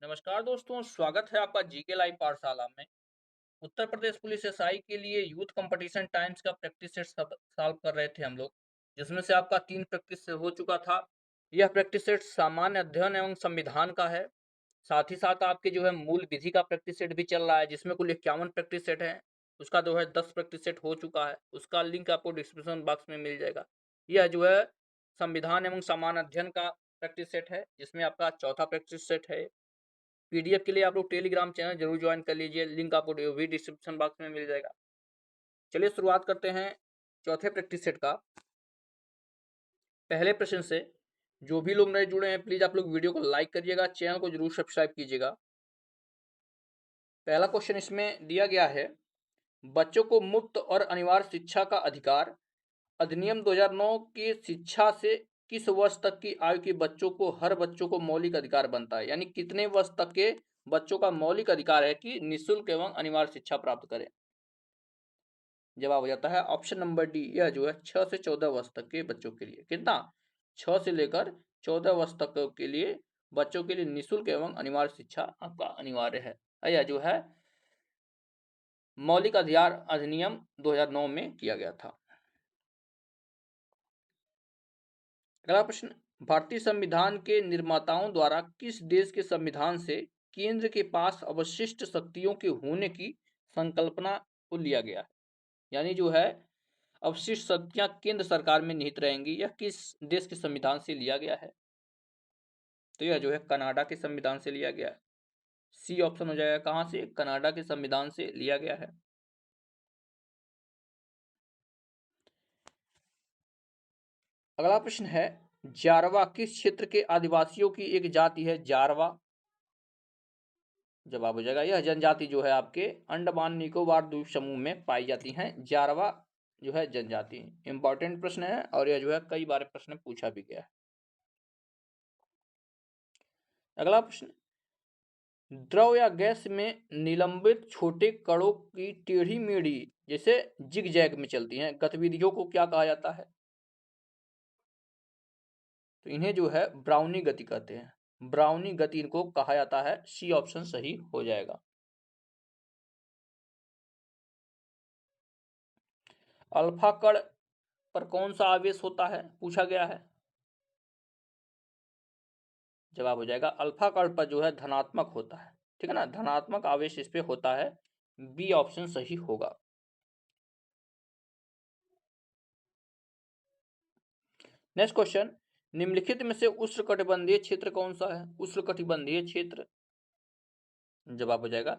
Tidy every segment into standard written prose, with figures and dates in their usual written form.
नमस्कार दोस्तों, स्वागत है आपका जीके लाइव पाठशाला में। उत्तर प्रदेश पुलिस एसआई के लिए यूथ कंपटीशन टाइम्स का प्रैक्टिस सेट सब सॉल्व कर रहे थे हम लोग, जिसमें से आपका 3 प्रैक्टिस सेट हो चुका था। यह प्रैक्टिस सेट सामान्य अध्ययन एवं संविधान का है। साथ ही साथ आपके जो है मूल विधि का प्रैक्टिस सेट भी चल रहा है, जिसमें कुल 51 प्रैक्टिस सेट है। उसका जो है 10 प्रैक्टिस सेट हो चुका है। उसका लिंक आपको डिस्क्रिप्शन बॉक्स में मिल जाएगा। यह जो है संविधान एवं सामान्य अध्ययन का प्रैक्टिस सेट है, जिसमें आपका चौथा प्रैक्टिस सेट है। पीडीएफ के लिए आप लोग टेलीग्राम चैनल जरूर ज्वाइन कर लीजिए, लिंक आपको भी डिस्क्रिप्शन बॉक्स में मिल जाएगा। चलिए शुरुआत करते हैं चौथे प्रैक्टिस सेट का पहले प्रश्न से। जो भी लोग नए जुड़े हैं प्लीज आप लोग वीडियो को लाइक करिएगा, चैनल को जरूर सब्सक्राइब कीजिएगा। पहला क्वेश्चन इसमें दिया गया है, बच्चों को मुफ्त और अनिवार्य शिक्षा का अधिकार अधिनियम 2009 की शिक्षा से किस वर्ष तक की आयु के बच्चों को हर बच्चों को मौलिक अधिकार बनता है, यानी कितने वर्ष तक के बच्चों का मौलिक अधिकार है कि निःशुल्क एवं अनिवार्य शिक्षा प्राप्त करें। जवाब हो जाता है ऑप्शन नंबर डी, यह जो है 6 से 14 वर्ष तक के बच्चों के लिए। कितना? 6 से लेकर 14 वर्ष तक के लिए बच्चों के लिए निःशुल्क एवं अनिवार्य शिक्षा आपका अनिवार्य है। यह जो है मौलिक अधिकार अधिनियम 2009 में किया गया था। अगला प्रश्न, भारतीय संविधान के निर्माताओं द्वारा किस देश के संविधान से केंद्र के पास अवशिष्ट शक्तियों के होने की संकल्पना को लिया गया है, यानी जो है अवशिष्ट शक्तियां केंद्र सरकार में निहित रहेंगी, यह किस देश के संविधान से लिया गया है? तो यह जो है कनाडा के संविधान से लिया गया है। सी ऑप्शन हो जाएगा। कहां से? कनाडा के संविधान से लिया गया है। अगला प्रश्न है, जारवा किस क्षेत्र के आदिवासियों की एक जाति है? जारवा। जवाब हो जाएगा, यह जनजाति जो है आपके अंडमान निकोबार द्वीप समूह में पाई जाती हैं। जारवा जो है जनजाति। इंपॉर्टेंट प्रश्न है और यह जो है कई बार प्रश्न पूछा भी गया है। अगला प्रश्न, द्रव या गैस में निलंबित छोटे कणों की टेढ़ी मेढ़ी जैसे जिग जैग में चलती हैं गतिविधियों को क्या कहा जाता है? तो इन्हें जो है ब्राउनी गति कहते हैं। ब्राउनी गति इनको कहा जाता है। सी ऑप्शन सही हो जाएगा। अल्फा कण पर कौन सा आवेश होता है, पूछा गया है। जवाब हो जाएगा, अल्फा कण पर जो है धनात्मक होता है। ठीक है ना, धनात्मक आवेश इस पे होता है। बी ऑप्शन सही होगा। नेक्स्ट क्वेश्चन, निम्नलिखित में से उष्णकटिबंधीय क्षेत्र कौन सा है? उष्णकटिबंधीय क्षेत्र। जवाब हो जाएगा,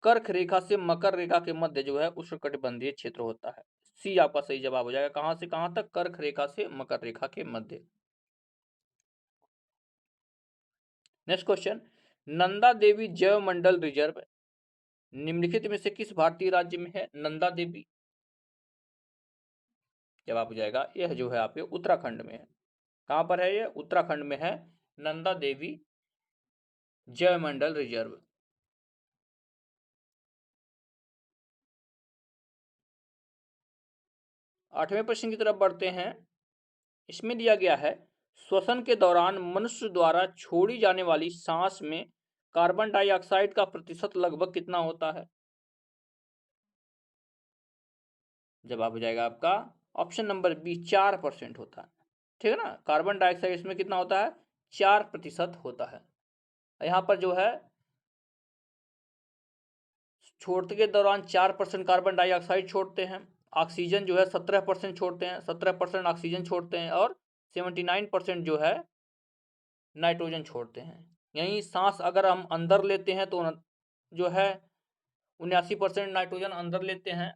कर्क रेखा से मकर रेखा के मध्य जो है उष्णकटिबंधीय क्षेत्र होता है। सी आपका सही जवाब हो जाएगा। कहां से कहां तक? कर्क रेखा से मकर रेखा के मध्य। नेक्स्ट क्वेश्चन, नंदा देवी जैव मंडल रिजर्व निम्नलिखित में से किस भारतीय राज्य में है? नंदा देवी। जवाब हो जाएगा, यह जो है आपके उत्तराखंड में है। कहां पर है? यह उत्तराखंड में है, नंदा देवी जैव मंडल रिजर्व। आठवें प्रश्न की तरफ बढ़ते हैं। इसमें दिया गया है, श्वसन के दौरान मनुष्य द्वारा छोड़ी जाने वाली सांस में कार्बन डाइऑक्साइड का प्रतिशत लगभग कितना होता है? जवाब हो जाएगा आपका ऑप्शन नंबर बी, 4% होता है। ठीक है ना, कार्बन डाइऑक्साइड इसमें कितना होता है? 4% होता है। यहाँ पर जो है छोड़ते के दौरान 4% कार्बन डाइऑक्साइड छोड़ते हैं, ऑक्सीजन जो है 17% छोड़ते हैं, 17% ऑक्सीजन छोड़ते हैं और 79% जो है नाइट्रोजन छोड़ते हैं। यही सांस अगर हम अंदर लेते हैं तो जो है 79% नाइट्रोजन अंदर लेते हैं,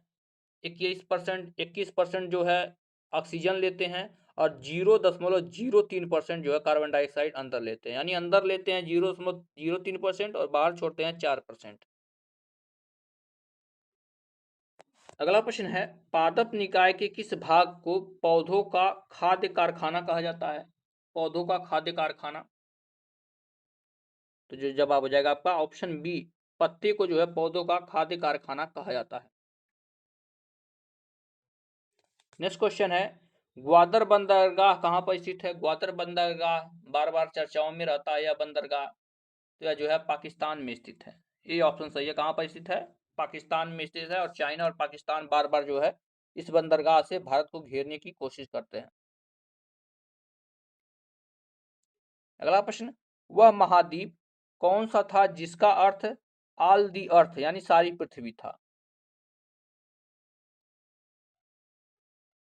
21% जो है ऑक्सीजन लेते हैं और 0.03% जो है कार्बन डाइऑक्साइड अंदर लेते हैं। यानी अंदर लेते हैं 0.03% और बाहर छोड़ते हैं 4%। अगला प्रश्न है, पादप निकाय के किस भाग को पौधों का खाद्य कारखाना कहा जाता है? पौधों का खाद्य कारखाना। तो जो जवाब हो जाएगा आपका ऑप्शन बी, पत्ते को जो है पौधों का खाद्य कारखाना कहा जाता है। नेक्स्ट क्वेश्चन है, ग्वादर बंदरगाह कहां पर स्थित है? ग्वादर बंदरगाह बार बार चर्चाओं में रहता है। यह बंदरगाह तो यह जो है पाकिस्तान में स्थित है। ये ऑप्शन सही है। कहाँ पर स्थित है? पाकिस्तान में स्थित है। और चाइना और पाकिस्तान बार बार जो है इस बंदरगाह से भारत को घेरने की कोशिश करते हैं। अगला प्रश्न, वह महाद्वीप कौन सा था जिसका अर्थ ऑल दी अर्थ यानी सारी पृथ्वी था?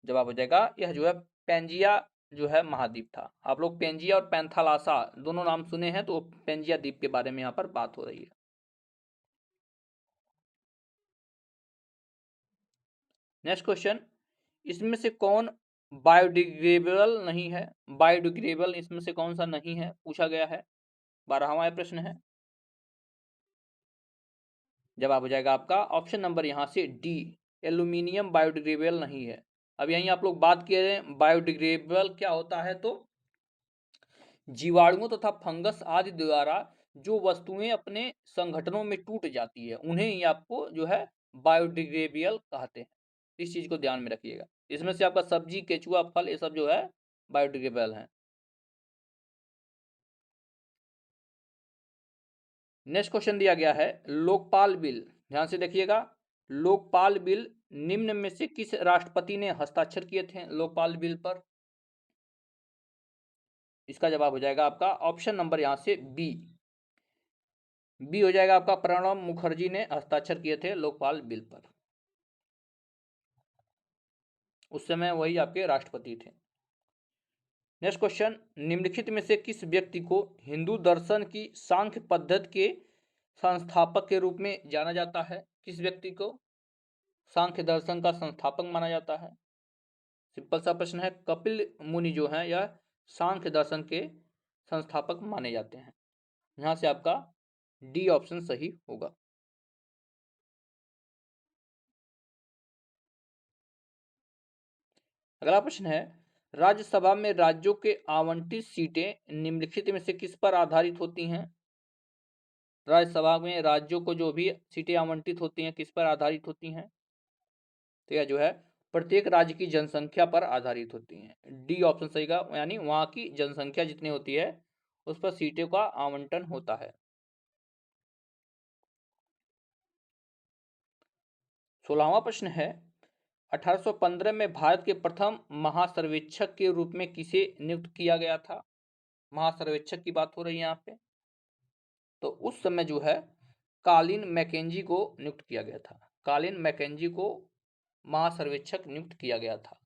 जवाब हो जाएगा, यह जो है पेंजिया जो है महाद्वीप था। आप लोग पेंजिया और पैंथालासा दोनों नाम सुने हैं, तो पेंजिया द्वीप के बारे में यहाँ पर बात हो रही है। नेक्स्ट क्वेश्चन, इसमें से कौन बायोडिग्रेडेबल नहीं है? बायोडिग्रेडेबल इसमें से कौन सा नहीं है पूछा गया है। 12वां प्रश्न है। जवाब हो जाएगा आपका ऑप्शन नंबर यहाँ से डी, एल्यूमिनियम बायोडिग्रेडेबल नहीं है। अब यहीं आप लोग बात किए हैं बायोडिग्रेडेबल क्या होता है, तो जीवाणुओं तथा फंगस आदि द्वारा जो वस्तुएं अपने संगठनों में टूट जाती है उन्हें ही आपको जो है बायोडिग्रेडेबल कहते हैं। इस चीज को ध्यान में रखिएगा। इसमें से आपका सब्जी, केचुआ, फल ये सब जो है बायोडिग्रेडेबल है। नेक्स्ट क्वेश्चन दिया गया है लोकपाल बिल, ध्यान से देखिएगा। लोकपाल बिल निम्न में से किस राष्ट्रपति ने हस्ताक्षर किए थे लोकपाल बिल पर? इसका जवाब हो जाएगा आपका ऑप्शन नंबर यहां से बी। बी हो जाएगा आपका, प्रणब मुखर्जी ने हस्ताक्षर किए थे लोकपाल बिल पर। उस समय वही आपके राष्ट्रपति थे। नेक्स्ट क्वेश्चन, निम्नलिखित में से किस व्यक्ति को हिंदू दर्शन की सांख्य पद्धति के संस्थापक के रूप में जाना जाता है? किस व्यक्ति को सांख्य दर्शन का संस्थापक माना जाता है? सिंपल सा प्रश्न है। कपिल मुनि जो है यह सांख्य दर्शन के संस्थापक माने जाते हैं। यहां से आपका डी ऑप्शन सही होगा। अगला प्रश्न है, राज्यसभा में राज्यों के आवंटित सीटें निम्नलिखित में से किस पर आधारित होती हैं? राज्यसभा में राज्यों को जो भी सीटें आवंटित होती हैं किस पर आधारित होती हैं? तो यह जो है प्रत्येक राज्य की जनसंख्या पर आधारित होती हैं। डी ऑप्शन सही का, यानी वहां की जनसंख्या जितनी होती है उस पर सीटों का आवंटन होता है। 16वां प्रश्न है, 1815 में भारत के प्रथम महासर्वेक्षक के रूप में किसे नियुक्त किया गया था? महासर्वेक्षक की बात हो रही है यहाँ पे। तो उस समय जो है कालिन मैकेंजी को नियुक्त किया गया था। कालिन मैकेंजी को महासर्वेक्षक नियुक्त किया गया था।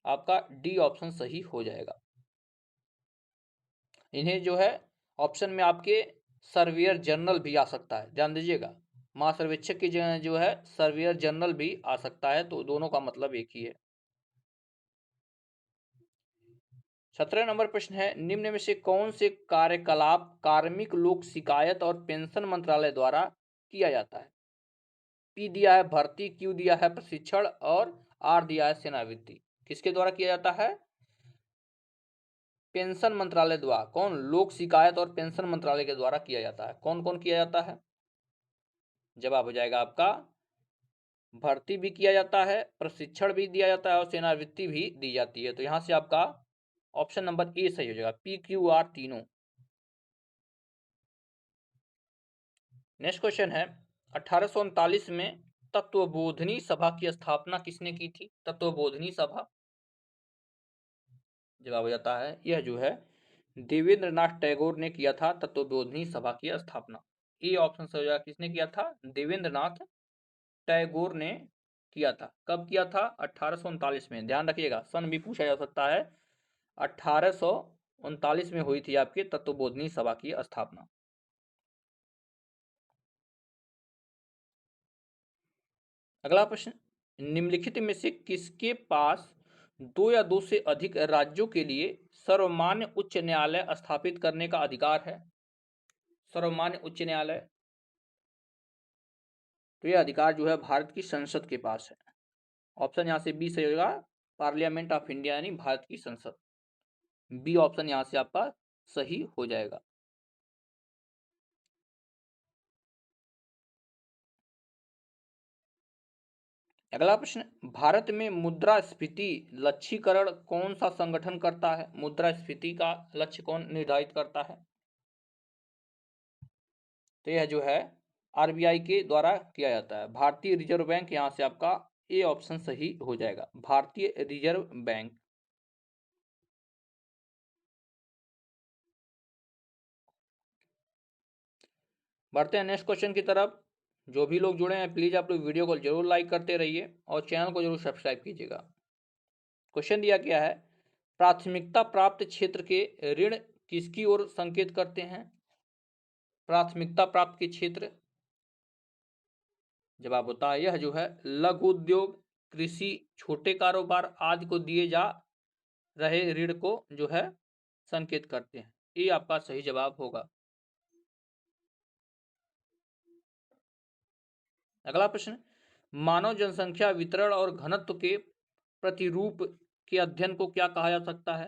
आपका डी ऑप्शन सही हो जाएगा। इन्हें जो है ऑप्शन में आपके सर्वेयर जनरल भी आ सकता है, ध्यान दीजिएगा। महासर्वेक्षक की जो है सर्वेयर जनरल भी आ सकता है, तो दोनों का मतलब एक ही है। 17 नंबर प्रश्न है, निम्न में से कौन से कार्यकलाप कार्मिक लोक शिकायत और पेंशन मंत्रालय द्वारा किया जाता है? पी दिया है भर्ती, क्यू दिया है प्रशिक्षण और आर दिया है सेनावृत्ति। किसके द्वारा किया जाता है? पेंशन मंत्रालय द्वारा। कौन? लोक शिकायत और पेंशन मंत्रालय के द्वारा किया जाता है। कौन कौन किया जाता है? जवाब हो जाएगा आपका भर्ती भी किया जाता है, प्रशिक्षण भी दिया जाता है और सेनावृत्ति भी दी जाती है। तो यहां से आपका ऑप्शन नंबर ए सही हो जाएगा, पी क्यू आर तीनों। नेक्स्ट क्वेश्चन है, 1839 में तत्वबोधिनी सभा की स्थापना किसने की थी? तत्वबोधिनी सभा। जवाब हो जाता है यह जो है देवेंद्रनाथ टैगोर ने किया था तत्वबोधिनी सभा की स्थापना। ये ऑप्शन सही हो जाएगा, किसने किया था? देवेंद्रनाथ टैगोर ने किया था। कब किया था? 1839 में। ध्यान रखिएगा, सन भी पूछा जा सकता है। 1839 में हुई थी आपकी तत्वबोधिनी सभा की स्थापना। अगला प्रश्न, निम्नलिखित में से किसके पास दो या दो से अधिक राज्यों के लिए सर्वमान्य उच्च न्यायालय स्थापित करने का अधिकार है? सर्वमान्य उच्च न्यायालय, तो यह अधिकार जो है भारत की संसद के पास है। ऑप्शन यहां से बी सही होगा, पार्लियामेंट ऑफ इंडिया यानी भारत की संसद। बी ऑप्शन यहां से आपका सही हो जाएगा। अगला प्रश्न, भारत में मुद्रास्फीति लक्ष्यीकरण कौन सा संगठन करता है? मुद्रास्फीति का लक्ष्य कौन निर्धारित करता है? तो यह जो है आरबीआई के द्वारा किया जाता है। भारतीय रिजर्व बैंक, यहाँ से आपका ए ऑप्शन सही हो जाएगा, भारतीय रिजर्व बैंक। बढ़ते हैं नेक्स्ट क्वेश्चन की तरफ। जो भी लोग जुड़े हैं प्लीज आप लोग वीडियो को जरूर लाइक करते रहिए और चैनल को जरूर सब्सक्राइब कीजिएगा। क्वेश्चन दिया गया है, प्राथमिकता प्राप्त क्षेत्र के ऋण किसकी ओर संकेत करते हैं? प्राथमिकता प्राप्त के क्षेत्र, जवाब होता है यह जो है लघु उद्योग, कृषि, छोटे कारोबार आदि को दिए जा रहे ऋण को जो है संकेत करते हैं। ये आपका सही जवाब होगा। अगला प्रश्न, मानव जनसंख्या वितरण और घनत्व के प्रतिरूप के अध्ययन को क्या कहा जा सकता है?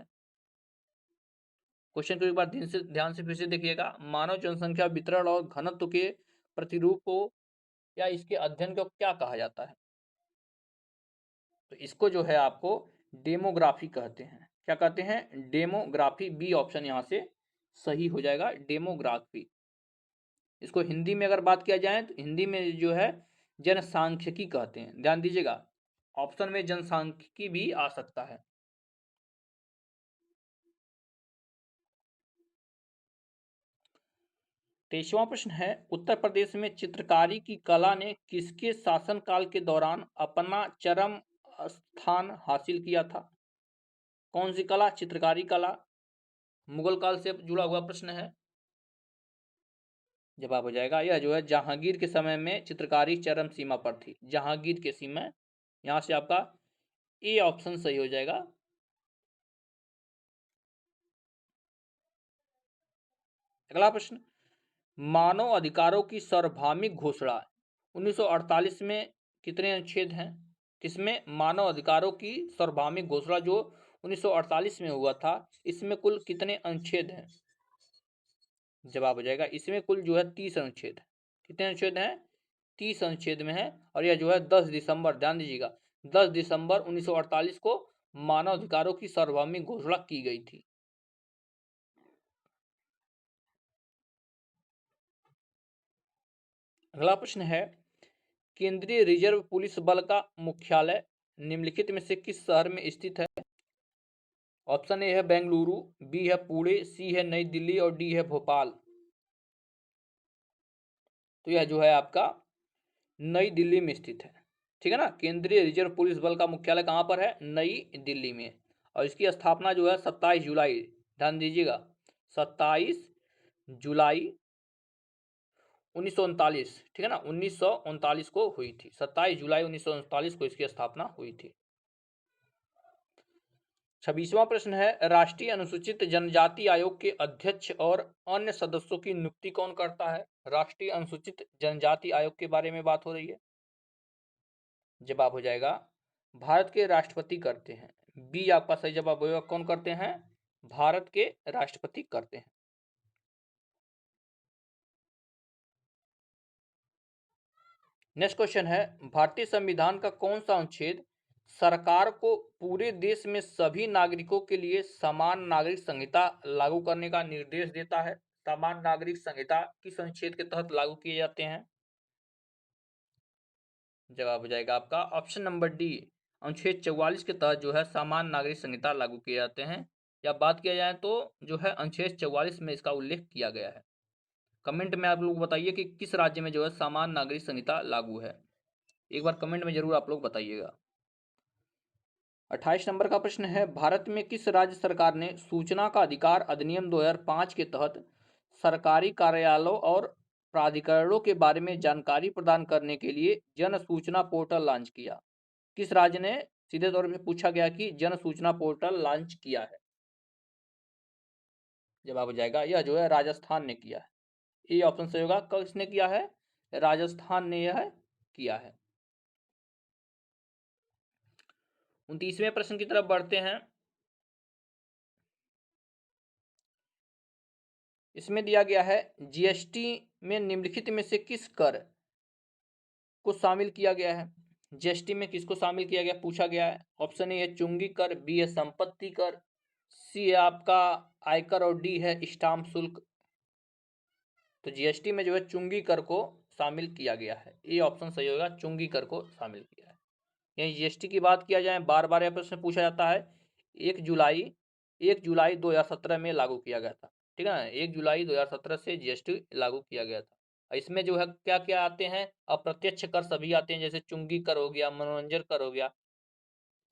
क्वेश्चन को एक बार ध्यान से फिर से देखिएगा। मानव जनसंख्या वितरण और घनत्व के प्रतिरूप को या इसके अध्ययन को क्या कहा जाता है? तो इसको जो है आपको डेमोग्राफी कहते हैं। क्या कहते हैं? डेमोग्राफी। बी ऑप्शन यहाँ से सही हो जाएगा, डेमोग्राफी। इसको हिंदी में अगर बात किया जाए तो हिंदी में जो है जनसांख्यिकी कहते हैं। ध्यान दीजिएगा, ऑप्शन में जनसांख्यिकी भी आ सकता है। तेईसवां प्रश्न है, उत्तर प्रदेश में चित्रकारी की कला ने किसके शासनकाल के दौरान अपना चरम स्थान हासिल किया था? कौन सी कला? चित्रकारी कला। मुगल काल से जुड़ा हुआ प्रश्न है। जवाब हो जाएगा यह जो है जहांगीर के समय में चित्रकारी चरम सीमा पर थी। जहांगीर के समय, यहां से आपका ए ऑप्शन सही हो जाएगा। अगला प्रश्न, मानव अधिकारों की सार्वभौमिक घोषणा 1948 में कितने अनुच्छेद हैं? किसमें? मानव अधिकारों की सार्वभौमिक घोषणा जो 1948 में हुआ था, इसमें कुल कितने अनुच्छेद हैं? जवाब हो जाएगा इसमें कुल जो है 30 अनुच्छेद। कितने अनुच्छेद हैं? 30 अनुच्छेद में है। और यह जो है 10 दिसंबर, ध्यान दीजिएगा, 10 दिसंबर 1948 को मानव अधिकारों की सार्वभौमिक घोषणा की गई थी। अगला प्रश्न है, केंद्रीय रिजर्व पुलिस बल का मुख्यालय निम्नलिखित में से किस शहर में स्थित है? ऑप्शन ए है बेंगलुरु, बी है पुणे, सी है नई दिल्ली और डी है भोपाल। तो यह जो है आपका नई दिल्ली में स्थित है। ठीक है ना। केंद्रीय रिजर्व पुलिस बल का मुख्यालय कहाँ पर है? नई दिल्ली में। और इसकी स्थापना जो है 27 जुलाई, ध्यान दीजिएगा, 27 जुलाई 1939, ठीक है ना, 1939 को हुई थी। 27 जुलाई 1939 को इसकी स्थापना हुई थी। 26वां प्रश्न है, राष्ट्रीय अनुसूचित जनजाति आयोग के अध्यक्ष और अन्य सदस्यों की नियुक्ति कौन करता है? राष्ट्रीय अनुसूचित जनजाति आयोग के बारे में बात हो रही है। जवाब हो जाएगा भारत के राष्ट्रपति करते हैं। बी आपका सही जवाब होगा। कौन करते हैं? भारत के राष्ट्रपति करते हैं। नेक्स्ट क्वेश्चन है, भारतीय संविधान का कौन सा अनुच्छेद सरकार को पूरे देश में सभी नागरिकों के लिए समान नागरिक संहिता लागू करने का निर्देश देता है? समान नागरिक संहिता किस अनुच्छेद के तहत लागू किए जाते हैं? जवाब हो जाएगा आपका ऑप्शन नंबर डी, अनुच्छेद 44 के तहत जो है समान नागरिक संहिता लागू किए जाते हैं। या बात किया जाए तो जो है अनुच्छेद 44 में इसका उल्लेख किया गया है। कमेंट में आप लोग बताइए कि किस राज्य में जो है समान नागरिक संहिता लागू है। एक बार कमेंट में जरूर आप लोग बताइएगा। 28 नंबर का प्रश्न है, भारत में किस राज्य सरकार ने सूचना का अधिकार अधिनियम 2005 के तहत सरकारी कार्यालयों और प्राधिकरणों के बारे में जानकारी प्रदान करने के लिए जन सूचना पोर्टल लॉन्च किया? किस राज्य ने, सीधे तौर पे पूछा गया कि जन सूचना पोर्टल लॉन्च किया है? जवाब हो जाएगा यह जो है राजस्थान ने किया है। ये ऑप्शन सही होगा। किसने किया है? राजस्थान ने यह किया है। 29वें प्रश्न की तरफ बढ़ते हैं। इसमें दिया गया है, जीएसटी में निम्नलिखित में से किस कर को शामिल किया गया है? जीएसटी में किसको शामिल किया गया पूछा गया है। ऑप्शन ए है चुंगी कर, बी है संपत्ति कर, सी है आपका आयकर और डी है स्टाम्प शुल्क। तो जीएसटी में जो है चुंगी कर को शामिल किया गया है। ये ऑप्शन सही होगा, चुंगी कर को शामिल किया है। यही जीएसटी की बात किया जाए, बार बार यह प्रश्न पूछा जाता है। 1 जुलाई 2017 में लागू किया गया था, ठीक है ना। 1 जुलाई 2017 से जीएसटी लागू किया गया था। इसमें जो है क्या क्या आते हैं, अप्रत्यक्ष कर सभी आते हैं, जैसे चुंगी कर हो गया, मनोरंजन कर हो गया,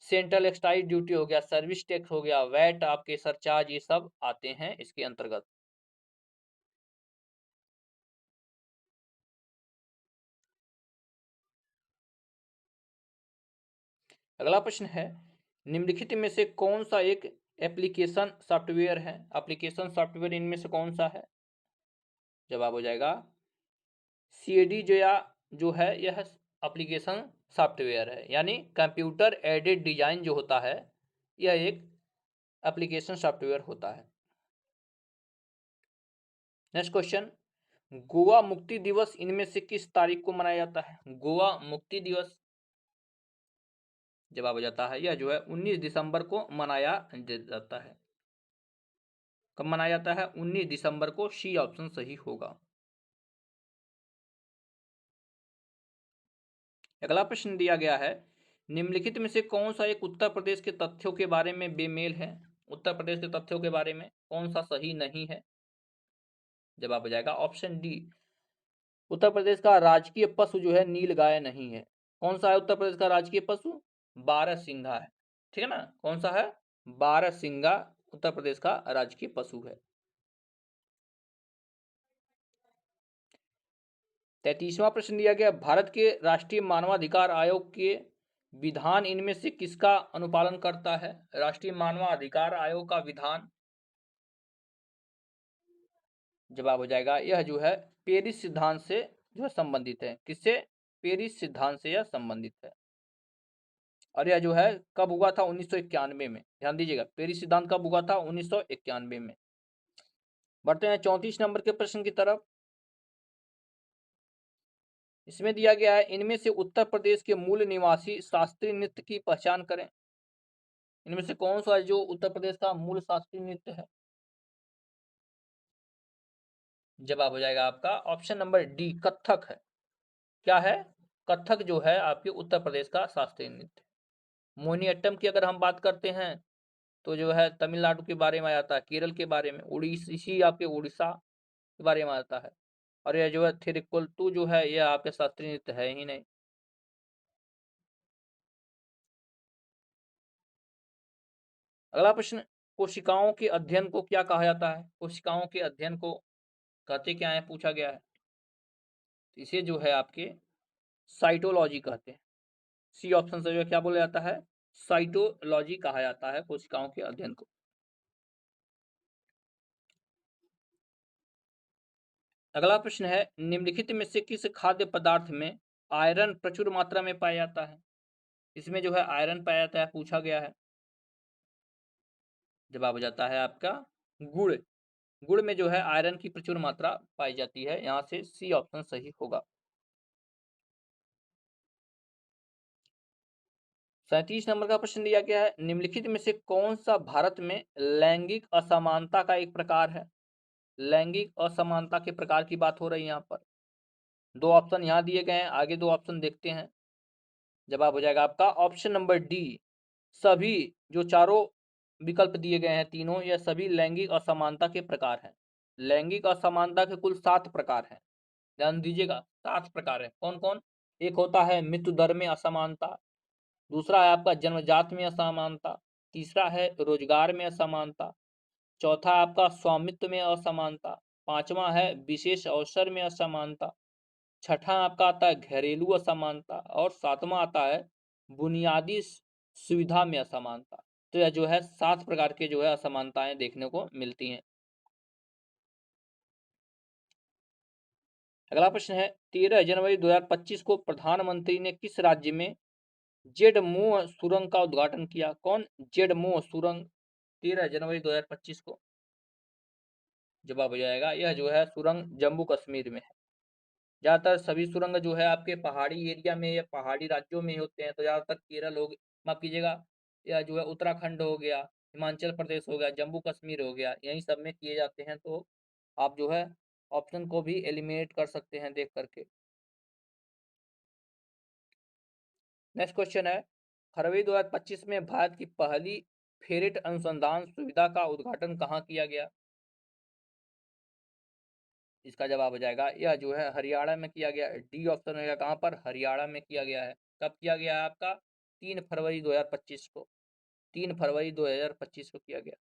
सेंट्रल एक्साइज ड्यूटी हो गया, सर्विस टैक्स हो गया, वैट, आपके सरचार्ज, ये सब आते हैं इसके अंतर्गत। अगला प्रश्न है, निम्नलिखित में से कौन सा एक एप्लीकेशन सॉफ्टवेयर है। एप्लीकेशन सॉफ्टवेयर इनमें से कौन सा है। जवाब हो जाएगा सीएडी, जो है यह एप्लीकेशन सॉफ्टवेयर है, यानी कंप्यूटर एडेड डिजाइन जो होता है, यह एक एप्लीकेशन सॉफ्टवेयर होता है। नेक्स्ट क्वेश्चन, गोवा मुक्ति दिवस इनमें से किस तारीख को मनाया जाता है। गोवा मुक्ति दिवस, जवाब हो जाता है यह जो है 19 दिसंबर को मनाया जाता है। कब मनाया जाता है, 19 दिसंबर को। सी ऑप्शन सही होगा। अगला प्रश्न दिया गया है, निम्नलिखित में से कौन सा एक उत्तर प्रदेश के तथ्यों के बारे में बेमेल है। उत्तर प्रदेश के तथ्यों के बारे में कौन सा सही नहीं है। जवाब हो जाएगा ऑप्शन डी, उत्तर प्रदेश का राजकीय पशु जो है नीलगाय नहीं है। कौन सा है उत्तर प्रदेश का राजकीय पशु, बारहसिंघा है, ठीक है ना। कौन सा है, बारहसिंघा उत्तर प्रदेश का राजकीय पशु है। 33वां प्रश्न दिया गया, भारत के राष्ट्रीय मानवाधिकार आयोग के विधान इनमें से किसका अनुपालन करता है। राष्ट्रीय मानवाधिकार आयोग का विधान, जवाब हो जाएगा यह जो है पेरिस सिद्धांत से जो है संबंधित है। किससे, पेरिस सिद्धांत से यह संबंधित है। और यह जो है कब हुआ था, 1991 में। ध्यान दीजिएगा, पेरिस सिद्धांत कब हुआ था, 1991 में। बढ़ते हैं 34 नंबर के प्रश्न की तरफ। इसमें दिया गया है, इनमें से उत्तर प्रदेश के मूल निवासी शास्त्रीय नृत्य की पहचान करें। इनमें से कौन सा जो उत्तर प्रदेश का मूल शास्त्रीय नृत्य है। जवाब हो जाएगा आपका ऑप्शन नंबर डी, कथक है। क्या है, कथक जो है आपके उत्तर प्रदेश का शास्त्रीय नृत्य। मोहिनीअट्टम की अगर हम बात करते हैं तो जो है तमिलनाडु के बारे में आता है, केरल के बारे में, उड़ीसी आपके उड़ीसा के बारे में आता है। और यह जो है थिरुक्कुल जो है यह आपके शास्त्रीय नृत्य है ही नहीं। अगला प्रश्न, कोशिकाओं के अध्ययन को क्या कहा जाता है। कोशिकाओं के अध्ययन को कहते क्या है, पूछा गया है। इसे जो है आपके साइटोलॉजी कहते हैं। सी ऑप्शन से जो है क्या बोला जाता है, साइटोलॉजी कहा जाता है कोशिकाओं के अध्ययन को। अगला प्रश्न है, निम्नलिखित में से किस खाद्य पदार्थ में आयरन प्रचुर मात्रा में पाया जाता है। इसमें जो है आयरन पाया जाता है, पूछा गया है। जवाब हो जाता है आपका गुड़। गुड़ में जो है आयरन की प्रचुर मात्रा पाई जाती है, यहाँ से सी ऑप्शन सही होगा। 37 नंबर का प्रश्न दिया गया है, निम्नलिखित में से कौन सा भारत में लैंगिक असमानता का एक प्रकार है। लैंगिक असमानता के प्रकार की बात हो रही है यहाँ पर। दो ऑप्शन यहाँ दिए गए हैं, आगे दो ऑप्शन देखते हैं। जवाब हो जाएगा आपका ऑप्शन नंबर डी, सभी जो चारों विकल्प दिए गए हैं तीनों, यह सभी लैंगिक असमानता के प्रकार हैं। लैंगिक असमानता के कुल 7 प्रकार हैं। ध्यान दीजिएगा, 7 प्रकार है। कौन कौन, एक होता है मृत्यु दर में असमानता, दूसरा है आपका जन्मजात में असमानता, तीसरा है रोजगार में असमानता, चौथा आपका स्वामित्व में असमानता, पांचवा है विशेष अवसर में असमानता, छठा आपका आता है घरेलू असमानता, और सातवां आता है बुनियादी सुविधा में असमानता। तो यह जो है 7 प्रकार के जो है असमानताएं देखने को मिलती हैं। अगला प्रश्न है, 13 जनवरी 2025 को प्रधानमंत्री ने किस राज्य में जेडमोह सुरंग का उद्घाटन किया। कौन, जेडमोह सुरंग, 13 जनवरी 2025 को। जवाब हो जाएगा यह जो है सुरंग जम्मू कश्मीर में है। ज्यादातर सभी सुरंग जो है आपके पहाड़ी एरिया में या पहाड़ी राज्यों में होते हैं, तो ज्यादातर केरल हो, माफ कीजिएगा, या जो है उत्तराखंड हो गया, हिमाचल प्रदेश हो गया, जम्मू कश्मीर हो गया, यही सब में किए जाते हैं। तो आप जो है ऑप्शन को भी एलिमिनेट कर सकते हैं देख करके। नेक्स्ट क्वेश्चन है, फरवरी 2025 में भारत की पहली फेरेट अनुसंधान सुविधा का उद्घाटन कहाँ किया गया? इसका जवाब हो जाएगा, यह जो है हरियाणा में किया गया। डी ऑप्शन रहेगा कहाँ पर? हरियाणा में किया गया है। कब किया गया है आपका? 3 फरवरी 2025 को। 3 फरवरी 2025 को किया गया।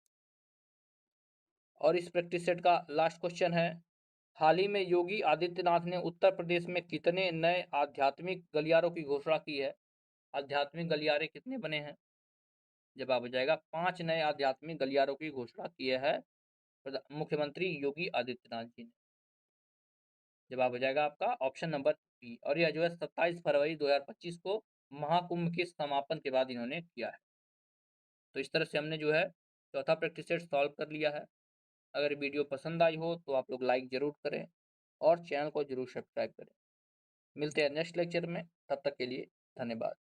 और इस प्रैक्टिस सेट का लास्ट क्वेश्चन है, हाल ही में योगी आदित्यनाथ ने उत्तर प्रदेश में कितने नए आध्यात्मिक गलियारों की घोषणा की है? आध्यात्मिक गलियारे कितने बने हैं? जवाब हो जाएगा 5 नए आध्यात्मिक गलियारों की घोषणा किए है मुख्यमंत्री योगी आदित्यनाथ जी ने। जवाब हो जाएगा आपका ऑप्शन नंबर बी। और यह जो है 27 फरवरी 2025 को महाकुंभ के समापन के बाद इन्होंने किया है। तो इस तरह से हमने जो है चौथा प्रैक्टिस सेट सॉल्व कर लिया है। अगर वीडियो पसंद आई हो तो आप लोग लाइक जरूर करें और चैनल को जरूर सब्सक्राइब करें। मिलते हैं नेक्स्ट लेक्चर में, तब तक के लिए धन्यवाद।